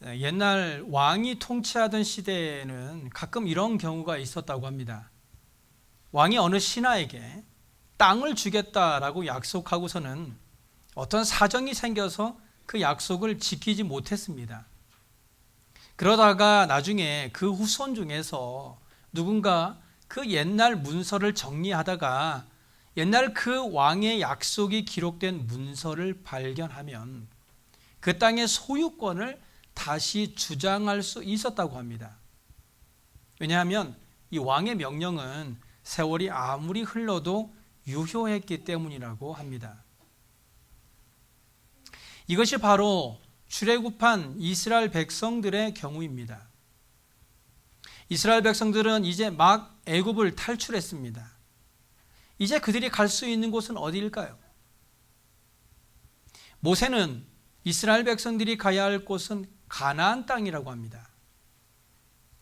옛날 왕이 통치하던 시대에는 가끔 이런 경우가 있었다고 합니다. 왕이 어느 신하에게 땅을 주겠다라고 약속하고서는 어떤 사정이 생겨서 그 약속을 지키지 못했습니다. 그러다가 나중에 그 후손 중에서 누군가 그 옛날 문서를 정리하다가 옛날 그 왕의 약속이 기록된 문서를 발견하면 그 땅의 소유권을 다시 주장할 수 있었다고 합니다. 왜냐하면 이 왕의 명령은 세월이 아무리 흘러도 유효했기 때문이라고 합니다. 이것이 바로 출애굽한 이스라엘 백성들의 경우입니다. 이스라엘 백성들은 이제 막 애굽을 탈출했습니다. 이제 그들이 갈 수 있는 곳은 어디일까요? 모세는 이스라엘 백성들이 가야 할 곳은 가나안 땅이라고 합니다.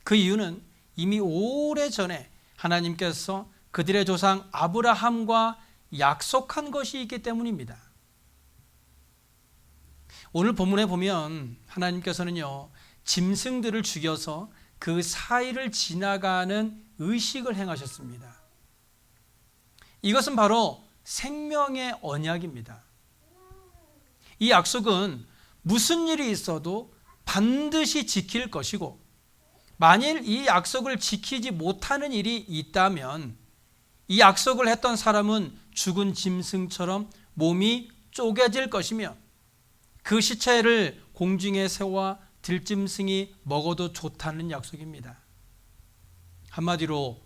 그 이유는 이미 오래전에 하나님께서 그들의 조상 아브라함과 약속한 것이 있기 때문입니다. 오늘 본문에 보면 하나님께서는요, 짐승들을 죽여서 그 사이를 지나가는 의식을 행하셨습니다. 이것은 바로 생명의 언약입니다. 이 약속은 무슨 일이 있어도 반드시 지킬 것이고, 만일 이 약속을 지키지 못하는 일이 있다면 이 약속을 했던 사람은 죽은 짐승처럼 몸이 쪼개질 것이며 그 시체를 공중에 세워 들짐승이 먹어도 좋다는 약속입니다. 한마디로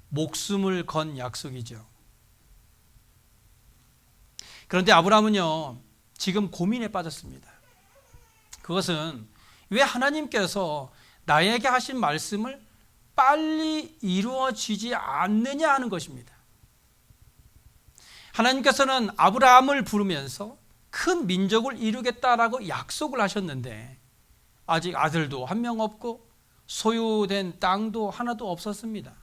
목숨을 건 약속이죠. 그런데 아브라함은요, 지금 고민에 빠졌습니다. 그것은 왜 하나님께서 나에게 하신 말씀을 빨리 이루어지지 않느냐 하는 것입니다. 하나님께서는 아브라함을 부르면서 큰 민족을 이루겠다라고 약속을 하셨는데 아직 아들도 한 명 없고 소유된 땅도 하나도 없었습니다.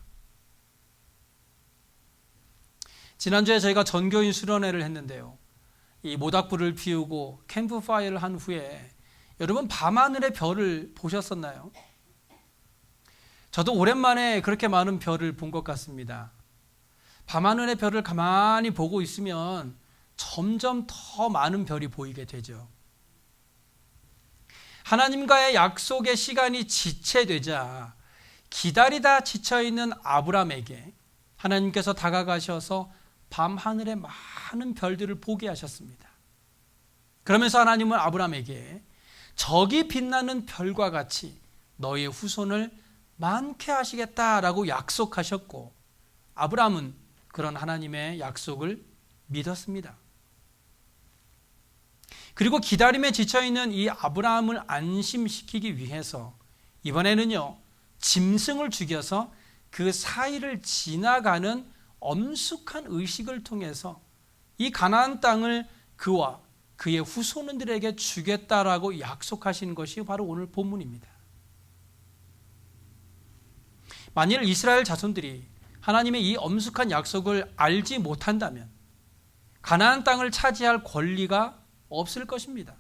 지난주에 저희가 전교인 수련회를 했는데요, 이 모닥불을 피우고 캠프파이어를 한 후에 여러분 밤하늘의 별을 보셨었나요? 저도 오랜만에 그렇게 많은 별을 본 것 같습니다. 밤하늘의 별을 가만히 보고 있으면 점점 더 많은 별이 보이게 되죠. 하나님과의 약속의 시간이 지체되자 기다리다 지쳐있는 아브라함에게 하나님께서 다가가셔서 밤하늘의 많은 별들을 보게 하셨습니다. 그러면서 하나님은 아브라함에게 저기 빛나는 별과 같이 너의 후손을 많게 하시겠다라고 약속하셨고, 아브라함은 그런 하나님의 약속을 믿었습니다. 그리고 기다림에 지쳐있는 이 아브라함을 안심시키기 위해서 이번에는요, 짐승을 죽여서 그 사이를 지나가는 엄숙한 의식을 통해서 이 가나안 땅을 그와 그의 후손들에게 주겠다라고 약속하신 것이 바로 오늘 본문입니다. 만일 이스라엘 자손들이 하나님의 이 엄숙한 약속을 알지 못한다면 가나안 땅을 차지할 권리가 없을 것입니다.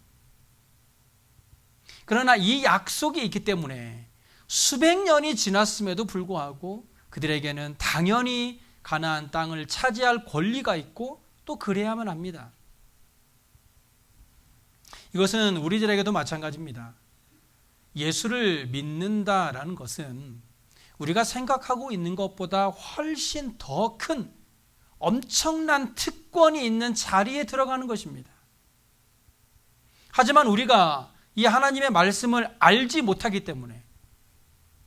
그러나 이 약속이 있기 때문에 수백 년이 지났음에도 불구하고 그들에게는 당연히 가나안 땅을 차지할 권리가 있고 또 그래야만 합니다. 이것은 우리들에게도 마찬가지입니다. 예수를 믿는다라는 것은 우리가 생각하고 있는 것보다 훨씬 더 큰 엄청난 특권이 있는 자리에 들어가는 것입니다. 하지만 우리가 이 하나님의 말씀을 알지 못하기 때문에,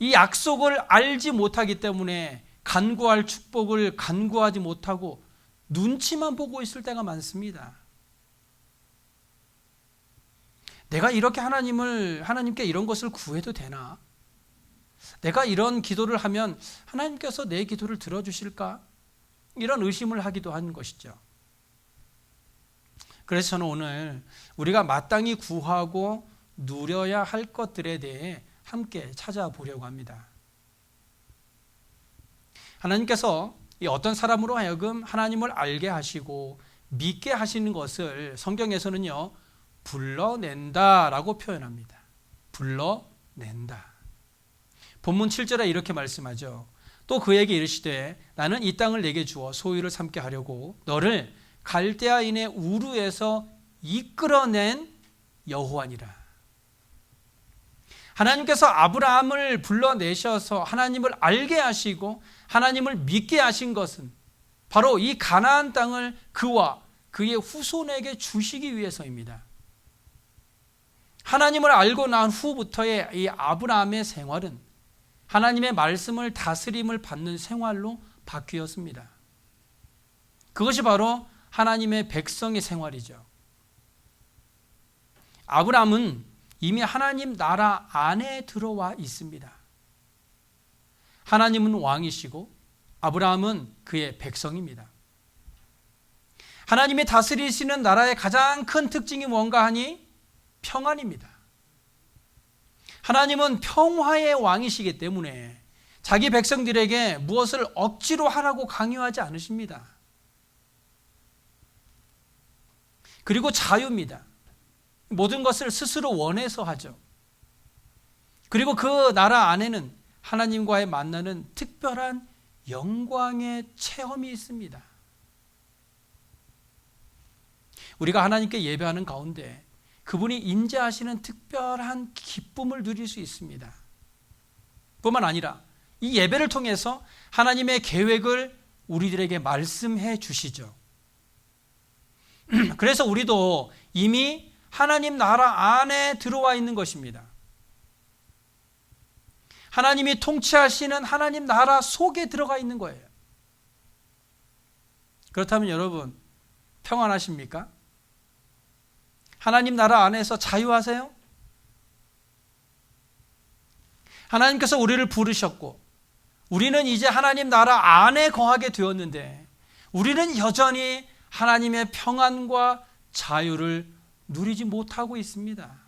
이 약속을 알지 못하기 때문에 간구할 축복을 간구하지 못하고 눈치만 보고 있을 때가 많습니다. 내가 이렇게 하나님께 이런 것을 구해도 되나? 내가 이런 기도를 하면 하나님께서 내 기도를 들어주실까? 이런 의심을 하기도 하는 것이죠. 그래서 저는 오늘 우리가 마땅히 구하고 누려야 할 것들에 대해 함께 찾아보려고 합니다. 하나님께서 어떤 사람으로 하여금 하나님을 알게 하시고 믿게 하시는 것을 성경에서는요, 불러낸다라고 표현합니다. 불러낸다. 본문 7절에 이렇게 말씀하죠. 또 그에게 이르시되 나는 이 땅을 내게 주어 소유를 삼게 하려고 너를 갈대아인의 우르에서 이끌어낸 여호와니라. 하나님께서 아브라함을 불러내셔서 하나님을 알게 하시고 하나님을 믿게 하신 것은 바로 이 가나안 땅을 그와 그의 후손에게 주시기 위해서입니다. 하나님을 알고 난 후부터의 이 아브라함의 생활은 하나님의 말씀을 다스림을 받는 생활로 바뀌었습니다. 그것이 바로 하나님의 백성의 생활이죠. 아브라함은 이미 하나님 나라 안에 들어와 있습니다. 하나님은 왕이시고 아브라함은 그의 백성입니다. 하나님이 다스리시는 나라의 가장 큰 특징이 뭔가 하니 평안입니다. 하나님은 평화의 왕이시기 때문에 자기 백성들에게 무엇을 억지로 하라고 강요하지 않으십니다. 그리고 자유입니다. 모든 것을 스스로 원해서 하죠. 그리고 그 나라 안에는 하나님과의 만나는 특별한 영광의 체험이 있습니다. 우리가 하나님께 예배하는 가운데 그분이 임재하시는 특별한 기쁨을 누릴 수 있습니다. 뿐만 아니라 이 예배를 통해서 하나님의 계획을 우리들에게 말씀해 주시죠. 그래서 우리도 이미 하나님 나라 안에 들어와 있는 것입니다. 하나님이 통치하시는 하나님 나라 속에 들어가 있는 거예요. 그렇다면 여러분 평안하십니까? 하나님 나라 안에서 자유하세요? 하나님께서 우리를 부르셨고 우리는 이제 하나님 나라 안에 거하게 되었는데 우리는 여전히 하나님의 평안과 자유를 누리지 못하고 있습니다.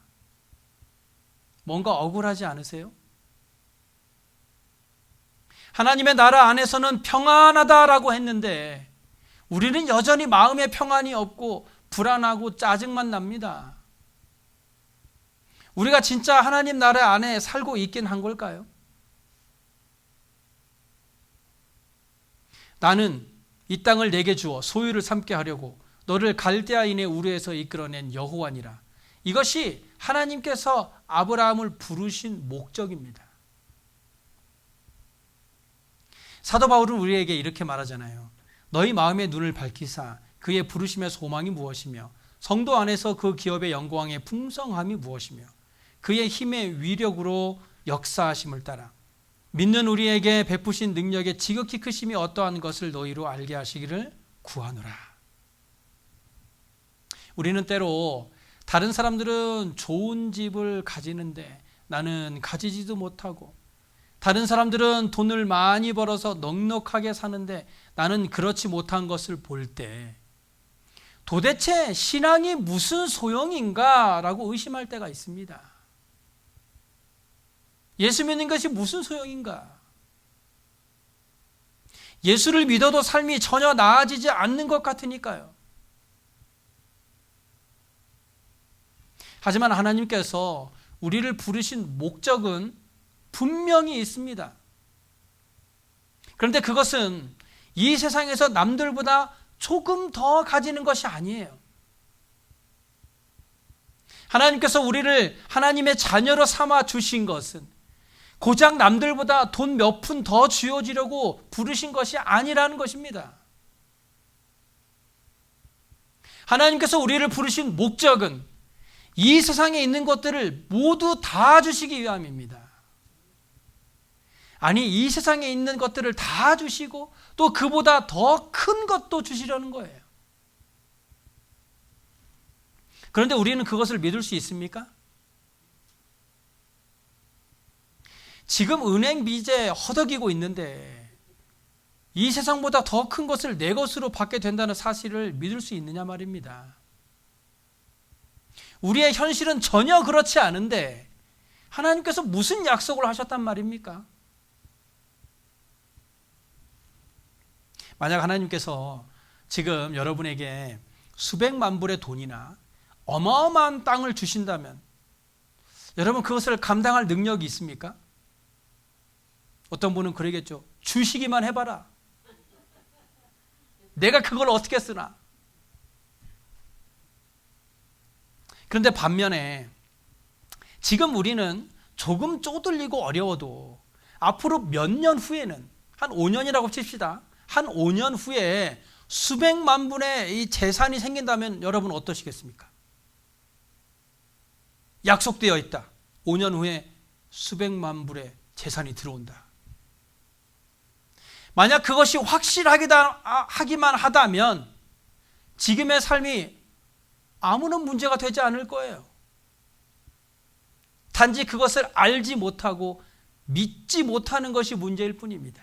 뭔가 억울하지 않으세요? 하나님의 나라 안에서는 평안하다라고 했는데 우리는 여전히 마음에 평안이 없고 불안하고 짜증만 납니다. 우리가 진짜 하나님 나라 안에 살고 있긴 한 걸까요? 나는 이 땅을 내게 주어 소유를 삼게 하려고 너를 갈대아인의 우르에서 이끌어낸 여호와니라. 이것이 하나님께서 아브라함을 부르신 목적입니다. 사도 바울은 우리에게 이렇게 말하잖아요. 너희 마음의 눈을 밝히사 그의 부르심의 소망이 무엇이며 성도 안에서 그 기업의 영광의 풍성함이 무엇이며 그의 힘의 위력으로 역사하심을 따라 믿는 우리에게 베푸신 능력의 지극히 크심이 어떠한 것을 너희로 알게 하시기를 구하노라. 우리는 때로 다른 사람들은 좋은 집을 가지는데 나는 가지지도 못하고 다른 사람들은 돈을 많이 벌어서 넉넉하게 사는데 나는 그렇지 못한 것을 볼 때 도대체 신앙이 무슨 소용인가 라고 의심할 때가 있습니다. 예수 믿는 것이 무슨 소용인가? 예수를 믿어도 삶이 전혀 나아지지 않는 것 같으니까요. 하지만 하나님께서 우리를 부르신 목적은 분명히 있습니다. 그런데 그것은 이 세상에서 남들보다 조금 더 가지는 것이 아니에요. 하나님께서 우리를 하나님의 자녀로 삼아 주신 것은 고작 남들보다 돈 몇 푼 더 쥐어주려고 부르신 것이 아니라는 것입니다. 하나님께서 우리를 부르신 목적은 이 세상에 있는 것들을 모두 다 주시기 위함입니다. 아니, 이 세상에 있는 것들을 다 주시고 또 그보다 더 큰 것도 주시려는 거예요. 그런데 우리는 그것을 믿을 수 있습니까? 지금 은행 빚에 허덕이고 있는데 이 세상보다 더 큰 것을 내 것으로 받게 된다는 사실을 믿을 수 있느냐 말입니다. 우리의 현실은 전혀 그렇지 않은데 하나님께서 무슨 약속을 하셨단 말입니까? 만약 하나님께서 지금 여러분에게 수백만 불의 돈이나 어마어마한 땅을 주신다면 여러분 그것을 감당할 능력이 있습니까? 어떤 분은 그러겠죠. 주시기만 해봐라. 내가 그걸 어떻게 쓰나. 그런데 반면에 지금 우리는 조금 쪼들리고 어려워도 앞으로 몇 년 후에는 한 5년이라고 칩시다. 한 5년 후에 수백만 분의 이 재산이 생긴다면 여러분 어떠시겠습니까? 약속되어 있다. 5년 후에 수백만 불의 재산이 들어온다. 만약 그것이 확실하기만 하다면 지금의 삶이 아무런 문제가 되지 않을 거예요. 단지 그것을 알지 못하고 믿지 못하는 것이 문제일 뿐입니다.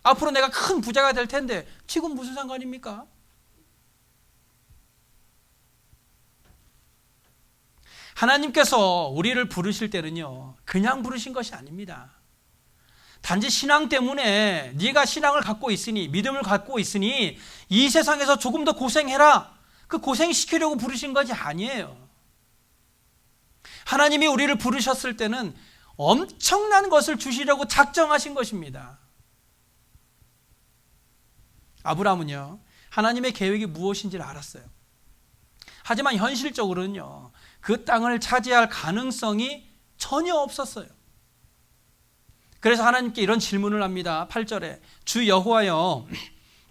앞으로 내가 큰 부자가 될 텐데 지금 무슨 상관입니까? 하나님께서 우리를 부르실 때는요, 그냥 부르신 것이 아닙니다. 단지 신앙 때문에 네가 신앙을 갖고 있으니, 믿음을 갖고 있으니 이 세상에서 조금 더 고생해라, 그 고생시키려고 부르신 것이 아니에요. 하나님이 우리를 부르셨을 때는 엄청난 것을 주시려고 작정하신 것입니다. 아브라함은요, 하나님의 계획이 무엇인지를 알았어요. 하지만 현실적으로는요, 그 땅을 차지할 가능성이 전혀 없었어요. 그래서 하나님께 이런 질문을 합니다. 8절에 주 여호와여,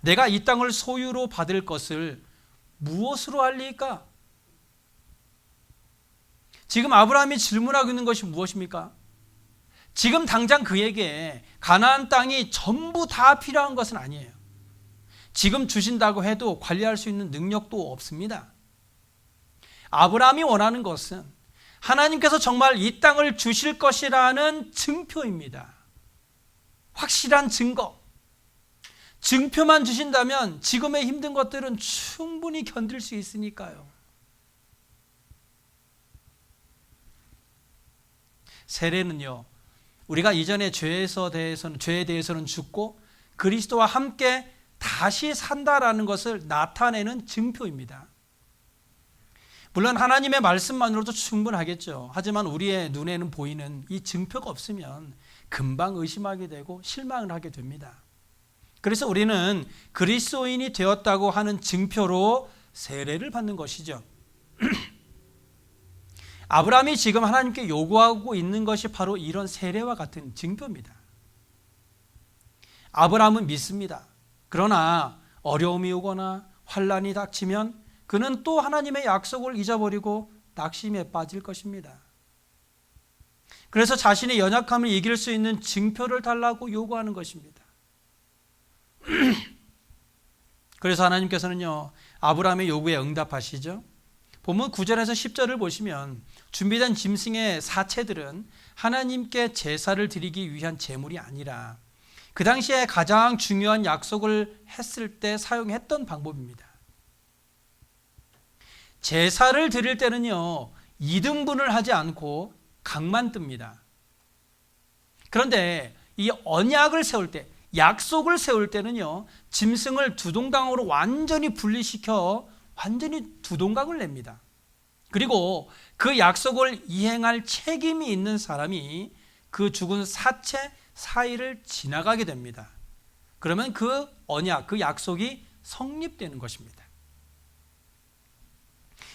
내가 이 땅을 소유로 받을 것을 무엇으로 알리까? 지금 아브라함이 질문하고 있는 것이 무엇입니까? 지금 당장 그에게 가나안 땅이 전부 다 필요한 것은 아니에요. 지금 주신다고 해도 관리할 수 있는 능력도 없습니다. 아브라함이 원하는 것은 하나님께서 정말 이 땅을 주실 것이라는 증표입니다. 확실한 증거. 증표만 주신다면 지금의 힘든 것들은 충분히 견딜 수 있으니까요. 세례는요, 우리가 이전에 죄에 대해서는 죽고 그리스도와 함께 다시 산다라는 것을 나타내는 증표입니다. 물론 하나님의 말씀만으로도 충분하겠죠. 하지만 우리의 눈에는 보이는 이 증표가 없으면 금방 의심하게 되고 실망을 하게 됩니다. 그래서 우리는 그리스도인이 되었다고 하는 증표로 세례를 받는 것이죠. 아브라함이 지금 하나님께 요구하고 있는 것이 바로 이런 세례와 같은 증표입니다. 아브라함은 믿습니다. 그러나 어려움이 오거나 환난이 닥치면 그는 또 하나님의 약속을 잊어버리고 낙심에 빠질 것입니다. 그래서 자신의 연약함을 이길 수 있는 증표를 달라고 요구하는 것입니다. 그래서 하나님께서는요, 아브라함의 요구에 응답하시죠. 본문 9절에서 10절을 보시면 준비된 짐승의 사체들은 하나님께 제사를 드리기 위한 제물이 아니라 그 당시에 가장 중요한 약속을 했을 때 사용했던 방법입니다. 제사를 드릴 때는요, 2등분을 하지 않고 각만 뜹니다. 그런데 이 언약을 세울 때, 약속을 세울 때는요, 짐승을 두 동강으로 완전히 분리시켜 완전히 두 동강을 냅니다. 그리고 그 약속을 이행할 책임이 있는 사람이 그 죽은 사체 사이를 지나가게 됩니다. 그러면 그 언약, 그 약속이 성립되는 것입니다.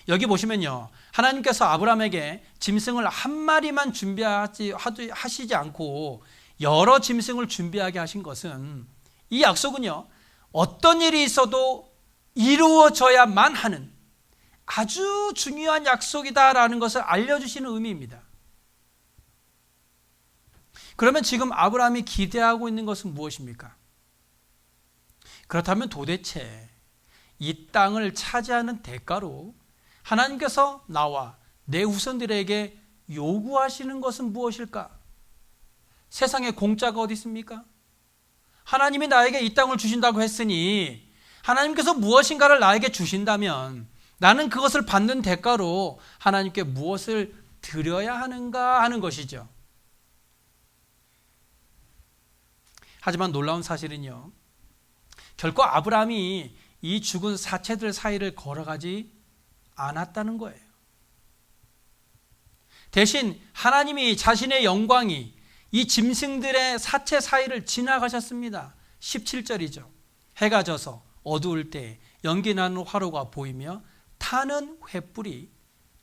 여기 보시면요, 하나님께서 아브라함에게 짐승을 한 마리만 준비하시지 않고 여러 짐승을 준비하게 하신 것은, 이 약속은요, 어떤 일이 있어도 이루어져야만 하는 아주 중요한 약속이다라는 것을 알려주시는 의미입니다. 그러면 지금 아브라함이 기대하고 있는 것은 무엇입니까? 그렇다면 도대체 이 땅을 차지하는 대가로 하나님께서 나와 내 후손들에게 요구하시는 것은 무엇일까? 세상에 공짜가 어디 있습니까? 하나님이 나에게 이 땅을 주신다고 했으니 하나님께서 무엇인가를 나에게 주신다면 나는 그것을 받는 대가로 하나님께 무엇을 드려야 하는가 하는 것이죠. 하지만 놀라운 사실은요, 결코 아브라함이 이 죽은 사체들 사이를 걸어가지 않았다는 거예요. 대신 하나님이 자신의 영광이 이 짐승들의 사체 사이를 지나가셨습니다. 17절이죠. 해가 져서 어두울 때 연기 나는 화로가 보이며 타는 횃불이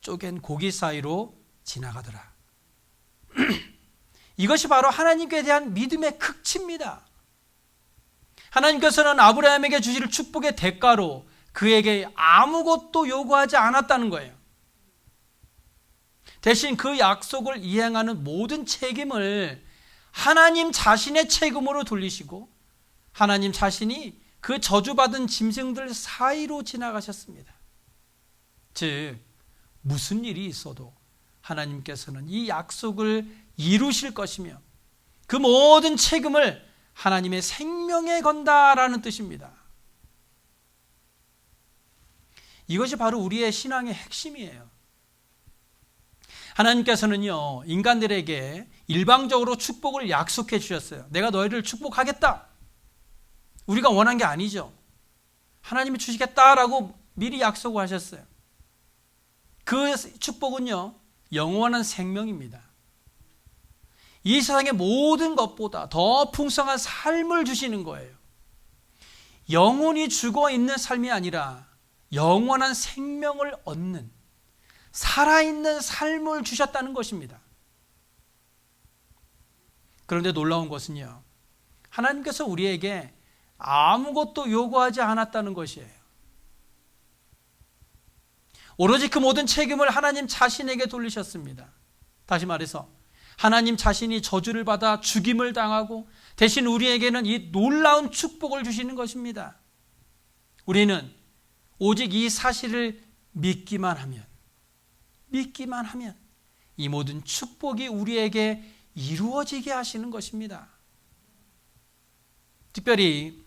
쪼갠 고기 사이로 지나가더라. 이것이 바로 하나님께 대한 믿음의 극치입니다. 하나님께서는 아브라함에게 주실 축복의 대가로 그에게 아무것도 요구하지 않았다는 거예요. 대신 그 약속을 이행하는 모든 책임을 하나님 자신의 책임으로 돌리시고 하나님 자신이 그 저주받은 짐승들 사이로 지나가셨습니다. 즉 무슨 일이 있어도 하나님께서는 이 약속을 이루실 것이며 그 모든 책임을 하나님의 생명에 건다라는 뜻입니다. 이것이 바로 우리의 신앙의 핵심이에요. 하나님께서는요, 인간들에게 일방적으로 축복을 약속해 주셨어요. 내가 너희를 축복하겠다. 우리가 원한 게 아니죠. 하나님이 주시겠다라고 미리 약속을 하셨어요. 그 축복은요, 영원한 생명입니다. 이 세상의 모든 것보다 더 풍성한 삶을 주시는 거예요. 영혼이 죽어 있는 삶이 아니라 영원한 생명을 얻는 살아있는 삶을 주셨다는 것입니다. 그런데 놀라운 것은요, 하나님께서 우리에게 아무것도 요구하지 않았다는 것이에요. 오로지 그 모든 책임을 하나님 자신에게 돌리셨습니다. 다시 말해서 하나님 자신이 저주를 받아 죽임을 당하고 대신 우리에게는 이 놀라운 축복을 주시는 것입니다. 우리는 오직 이 사실을 믿기만 하면 이 모든 축복이 우리에게 이루어지게 하시는 것입니다. 특별히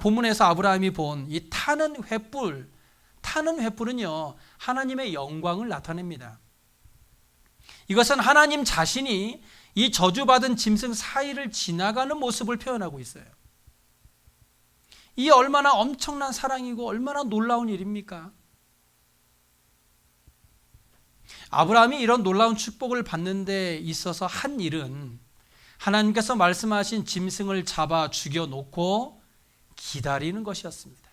본문에서 아브라함이 본 이 타는 횃불은요, 하나님의 영광을 나타냅니다. 이것은 하나님 자신이 이 저주받은 짐승 사이를 지나가는 모습을 표현하고 있어요. 이 얼마나 엄청난 사랑이고 얼마나 놀라운 일입니까? 아브라함이 이런 놀라운 축복을 받는 데 있어서 한 일은 하나님께서 말씀하신 짐승을 잡아 죽여놓고 기다리는 것이었습니다.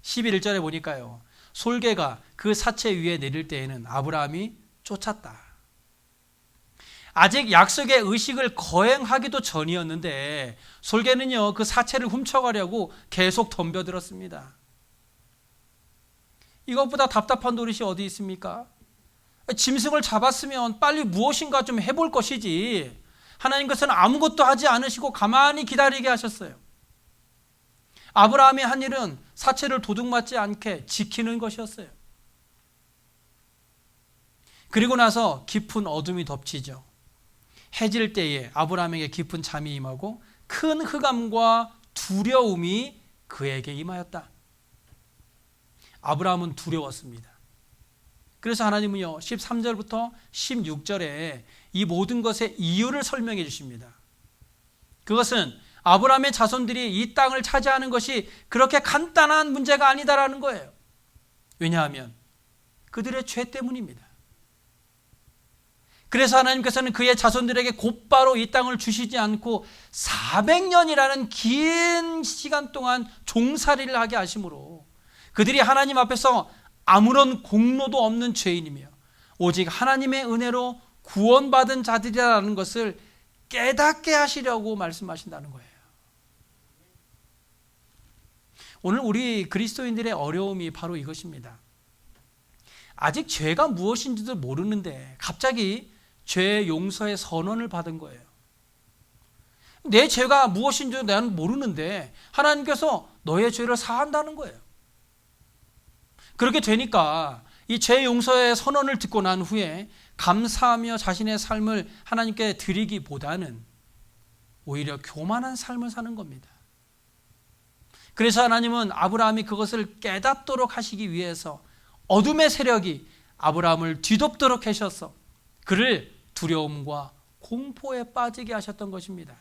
11절에 보니까요, 솔개가 그 사체 위에 내릴 때에는 아브라함이 쫓았다. 아직 약속의 의식을 거행하기도 전이었는데 솔개는요, 그 사체를 훔쳐가려고 계속 덤벼들었습니다. 이것보다 답답한 노릇이 어디 있습니까? 짐승을 잡았으면 빨리 무엇인가 좀 해볼 것이지, 하나님께서는 아무것도 하지 않으시고 가만히 기다리게 하셨어요. 아브라함이 한 일은 사체를 도둑맞지 않게 지키는 것이었어요. 그리고 나서 깊은 어둠이 덮치죠. 해질 때에 아브라함에게 깊은 잠이 임하고 큰 흑암과 두려움이 그에게 임하였다. 아브라함은 두려웠습니다. 그래서 하나님은요, 13절부터 16절에 이 모든 것의 이유를 설명해 주십니다. 그것은 아브라함의 자손들이 이 땅을 차지하는 것이 그렇게 간단한 문제가 아니다라는 거예요. 왜냐하면 그들의 죄 때문입니다. 그래서 하나님께서는 그의 자손들에게 곧바로 이 땅을 주시지 않고 400년이라는 긴 시간 동안 종살이를 하게 하심으로 그들이 하나님 앞에서 아무런 공로도 없는 죄인이며 오직 하나님의 은혜로 구원받은 자들이라는 것을 깨닫게 하시려고 말씀하신다는 거예요. 오늘 우리 그리스도인들의 어려움이 바로 이것입니다. 아직 죄가 무엇인지도 모르는데 갑자기 죄 용서의 선언을 받은 거예요. 내 죄가 무엇인지도 나는 모르는데 하나님께서 너의 죄를 사한다는 거예요. 그렇게 되니까 이 죄 용서의 선언을 듣고 난 후에 감사하며 자신의 삶을 하나님께 드리기보다는 오히려 교만한 삶을 사는 겁니다. 그래서 하나님은 아브라함이 그것을 깨닫도록 하시기 위해서 어둠의 세력이 아브라함을 뒤덮도록 하셔서 그를 두려움과 공포에 빠지게 하셨던 것입니다.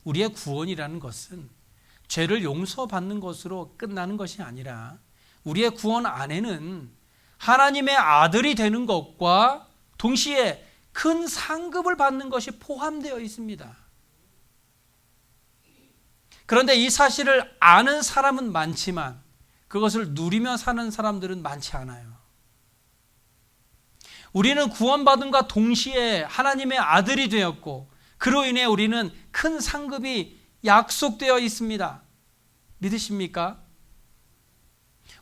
우리의 구원이라는 것은 죄를 용서받는 것으로 끝나는 것이 아니라 우리의 구원 안에는 하나님의 아들이 되는 것과 동시에 큰 상급을 받는 것이 포함되어 있습니다. 그런데 이 사실을 아는 사람은 많지만 그것을 누리며 사는 사람들은 많지 않아요. 우리는 구원받음과 동시에 하나님의 아들이 되었고 그로 인해 우리는 큰 상급이 약속되어 있습니다. 믿으십니까?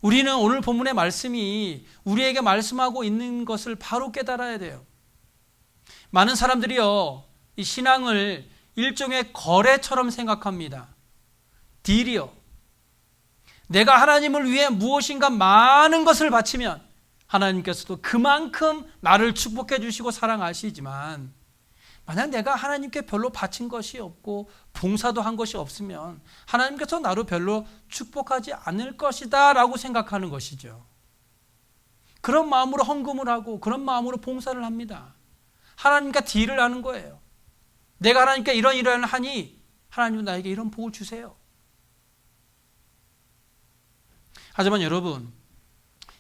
우리는 오늘 본문의 말씀이 우리에게 말씀하고 있는 것을 바로 깨달아야 돼요. 많은 사람들이요, 이 신앙을 일종의 거래처럼 생각합니다. 딜이요. 내가 하나님을 위해 무엇인가 많은 것을 바치면 하나님께서도 그만큼 나를 축복해 주시고 사랑하시지만 만약 내가 하나님께 별로 바친 것이 없고 봉사도 한 것이 없으면 하나님께서 나로 별로 축복하지 않을 것이다 라고 생각하는 것이죠. 그런 마음으로 헌금을 하고 그런 마음으로 봉사를 합니다. 하나님과 딜을 하는 거예요. 내가 하나님께 이런 하니 하나님은 나에게 이런 복을 주세요. 하지만 여러분,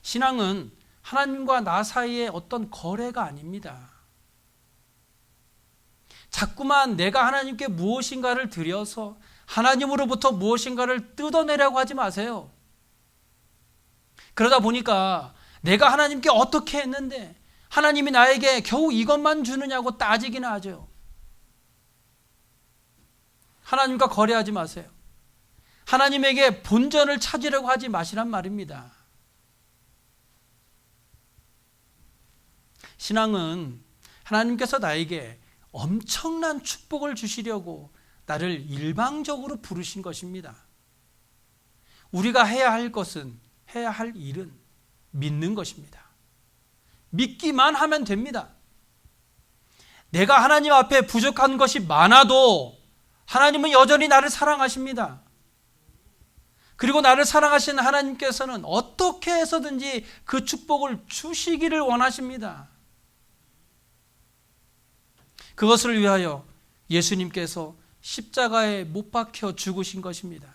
신앙은 하나님과 나 사이의 어떤 거래가 아닙니다. 자꾸만 내가 하나님께 무엇인가를 드려서 하나님으로부터 무엇인가를 뜯어내려고 하지 마세요. 그러다 보니까 내가 하나님께 어떻게 했는데 하나님이 나에게 겨우 이것만 주느냐고 따지기나 하죠. 하나님과 거래하지 마세요. 하나님에게 본전을 찾으려고 하지 마시란 말입니다. 신앙은 하나님께서 나에게 엄청난 축복을 주시려고 나를 일방적으로 부르신 것입니다. 우리가 해야 할 것은, 해야 할 일은 믿는 것입니다. 믿기만 하면 됩니다. 내가 하나님 앞에 부족한 것이 많아도 하나님은 여전히 나를 사랑하십니다. 그리고 나를 사랑하시는 하나님께서는 어떻게 해서든지 그 축복을 주시기를 원하십니다. 그것을 위하여 예수님께서 십자가에 못 박혀 죽으신 것입니다.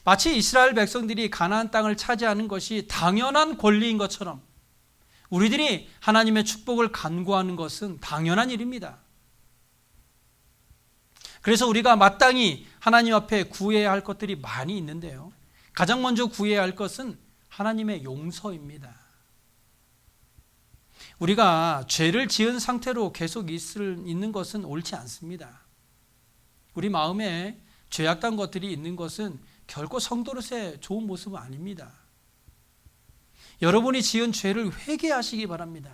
마치 이스라엘 백성들이 가나안 땅을 차지하는 것이 당연한 권리인 것처럼 우리들이 하나님의 축복을 간구하는 것은 당연한 일입니다. 그래서 우리가 마땅히 하나님 앞에 구해야 할 것들이 많이 있는데요. 가장 먼저 구해야 할 것은 하나님의 용서입니다. 우리가 죄를 지은 상태로 계속 있는 것은 옳지 않습니다. 우리 마음에 죄악된 것들이 있는 것은 결코 성도로서의 좋은 모습은 아닙니다. 여러분이 지은 죄를 회개하시기 바랍니다.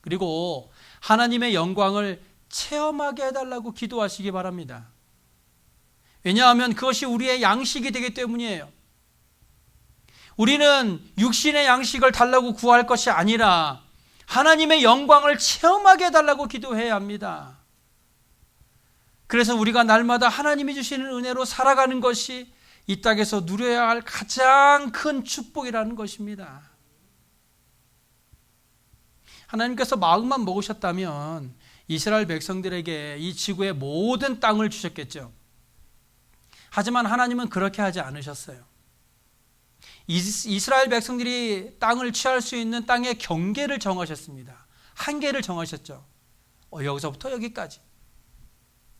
그리고 하나님의 영광을 체험하게 해달라고 기도하시기 바랍니다. 왜냐하면 그것이 우리의 양식이 되기 때문이에요. 우리는 육신의 양식을 달라고 구할 것이 아니라 하나님의 영광을 체험하게 해달라고 기도해야 합니다. 그래서 우리가 날마다 하나님이 주시는 은혜로 살아가는 것이 이 땅에서 누려야 할 가장 큰 축복이라는 것입니다. 하나님께서 마음만 먹으셨다면 이스라엘 백성들에게 이 지구의 모든 땅을 주셨겠죠. 하지만 하나님은 그렇게 하지 않으셨어요. 이스라엘 백성들이 땅을 취할 수 있는 땅의 경계를 정하셨습니다. 한계를 정하셨죠. 여기서부터 여기까지.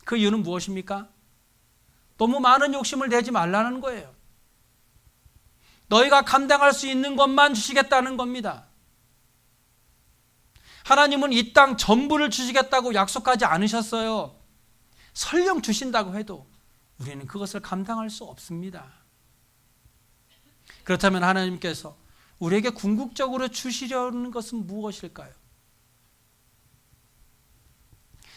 그 이유는 무엇입니까? 너무 많은 욕심을 내지 말라는 거예요. 너희가 감당할 수 있는 것만 주시겠다는 겁니다. 하나님은 이 땅 전부를 주시겠다고 약속하지 않으셨어요. 설령 주신다고 해도 우리는 그것을 감당할 수 없습니다. 그렇다면 하나님께서 우리에게 궁극적으로 주시려는 것은 무엇일까요?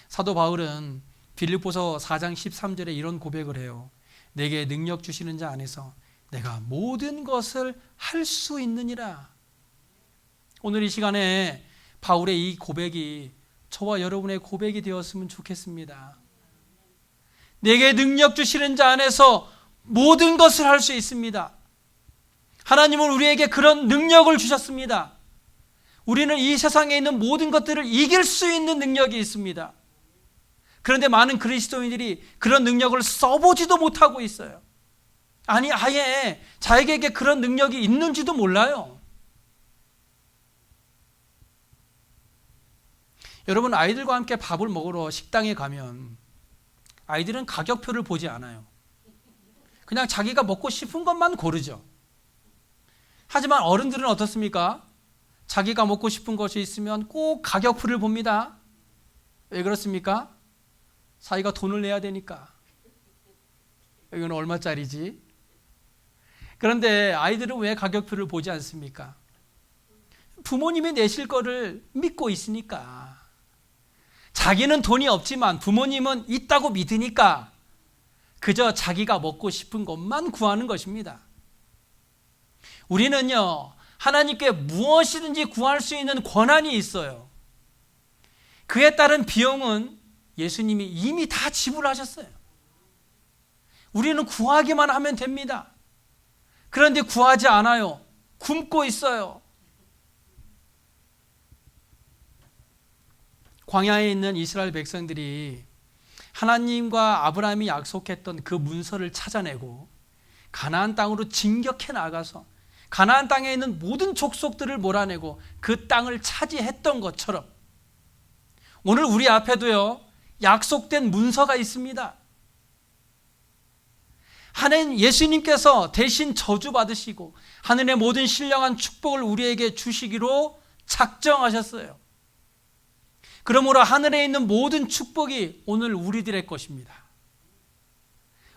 사도 바울은 빌립보서 4장 13절에 이런 고백을 해요. 내게 능력 주시는 자 안에서 내가 모든 것을 할 수 있느니라. 오늘 이 시간에 바울의 이 고백이 저와 여러분의 고백이 되었으면 좋겠습니다. 내게 능력 주시는 자 안에서 모든 것을 할 수 있습니다. 하나님은 우리에게 그런 능력을 주셨습니다. 우리는 이 세상에 있는 모든 것들을 이길 수 있는 능력이 있습니다. 그런데 많은 그리스도인들이 그런 능력을 써보지도 못하고 있어요. 아니, 아예 자에게 그런 능력이 있는지도 몰라요. 여러분, 아이들과 함께 밥을 먹으러 식당에 가면 아이들은 가격표를 보지 않아요. 그냥 자기가 먹고 싶은 것만 고르죠. 하지만 어른들은 어떻습니까? 자기가 먹고 싶은 것이 있으면 꼭 가격표를 봅니다. 왜 그렇습니까? 자기가 돈을 내야 되니까. 이건 얼마짜리지? 그런데 아이들은 왜 가격표를 보지 않습니까? 부모님이 내실 거를 믿고 있으니까. 자기는 돈이 없지만 부모님은 있다고 믿으니까 그저 자기가 먹고 싶은 것만 구하는 것입니다. 우리는요, 하나님께 무엇이든지 구할 수 있는 권한이 있어요. 그에 따른 비용은 예수님이 이미 다 지불하셨어요. 우리는 구하기만 하면 됩니다. 그런데 구하지 않아요. 굶고 있어요. 광야에 있는 이스라엘 백성들이 하나님과 아브라함이 약속했던 그 문서를 찾아내고 가나안 땅으로 진격해 나가서 가나안 땅에 있는 모든 족속들을 몰아내고 그 땅을 차지했던 것처럼 오늘 우리 앞에도요, 약속된 문서가 있습니다. 하나님 예수님께서 대신 저주받으시고 하늘의 모든 신령한 축복을 우리에게 주시기로 작정하셨어요. 그러므로 하늘에 있는 모든 축복이 오늘 우리들의 것입니다.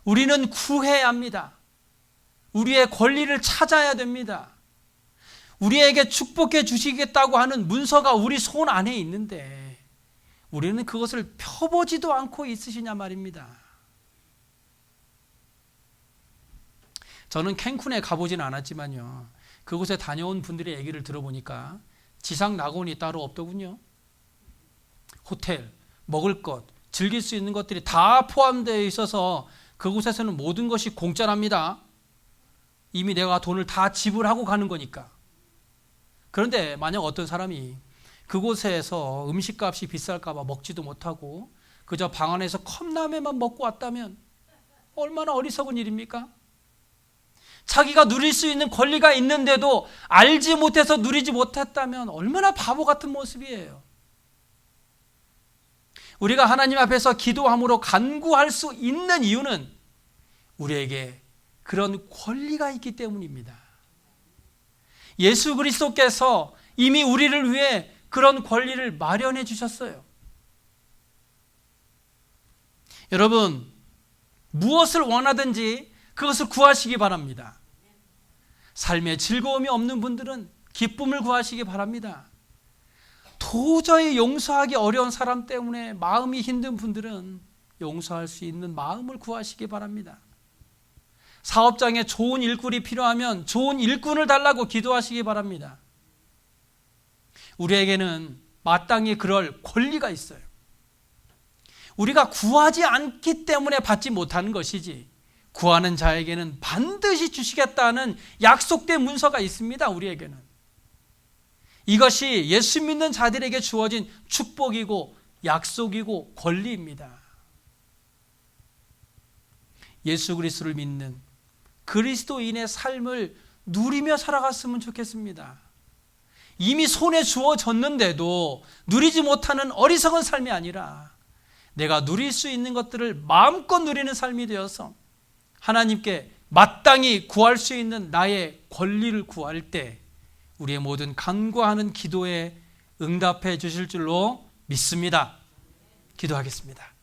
우리는 구해야 합니다. 우리의 권리를 찾아야 됩니다. 우리에게 축복해 주시겠다고 하는 문서가 우리 손 안에 있는데 우리는 그것을 펴보지도 않고 있으시냐 말입니다. 저는 캔쿤에 가보진 않았지만요, 그곳에 다녀온 분들의 얘기를 들어보니까 지상 낙원이 따로 없더군요. 호텔, 먹을 것, 즐길 수 있는 것들이 다 포함되어 있어서 그곳에서는 모든 것이 공짜랍니다. 이미 내가 돈을 다 지불하고 가는 거니까. 그런데 만약 어떤 사람이 그곳에서 음식값이 비쌀까 봐 먹지도 못하고 그저 방 안에서 컵라면만 먹고 왔다면 얼마나 어리석은 일입니까? 자기가 누릴 수 있는 권리가 있는데도 알지 못해서 누리지 못했다면 얼마나 바보 같은 모습이에요. 우리가 하나님 앞에서 기도함으로 간구할 수 있는 이유는 우리에게 그런 권리가 있기 때문입니다. 예수 그리스도께서 이미 우리를 위해 그런 권리를 마련해 주셨어요. 여러분, 무엇을 원하든지 그것을 구하시기 바랍니다. 삶에 즐거움이 없는 분들은 기쁨을 구하시기 바랍니다. 도저히 용서하기 어려운 사람 때문에 마음이 힘든 분들은 용서할 수 있는 마음을 구하시기 바랍니다. 사업장에 좋은 일꾼이 필요하면 좋은 일꾼을 달라고 기도하시기 바랍니다. 우리에게는 마땅히 그럴 권리가 있어요. 우리가 구하지 않기 때문에 받지 못하는 것이지 구하는 자에게는 반드시 주시겠다는 약속된 문서가 있습니다. 우리에게는. 이것이 예수 믿는 자들에게 주어진 축복이고 약속이고 권리입니다. 예수 그리스도를 믿는 그리스도인의 삶을 누리며 살아갔으면 좋겠습니다. 이미 손에 주어졌는데도 누리지 못하는 어리석은 삶이 아니라 내가 누릴 수 있는 것들을 마음껏 누리는 삶이 되어서 하나님께 마땅히 구할 수 있는 나의 권리를 구할 때 우리의 모든 간구하는 기도에 응답해 주실 줄로 믿습니다. 기도하겠습니다.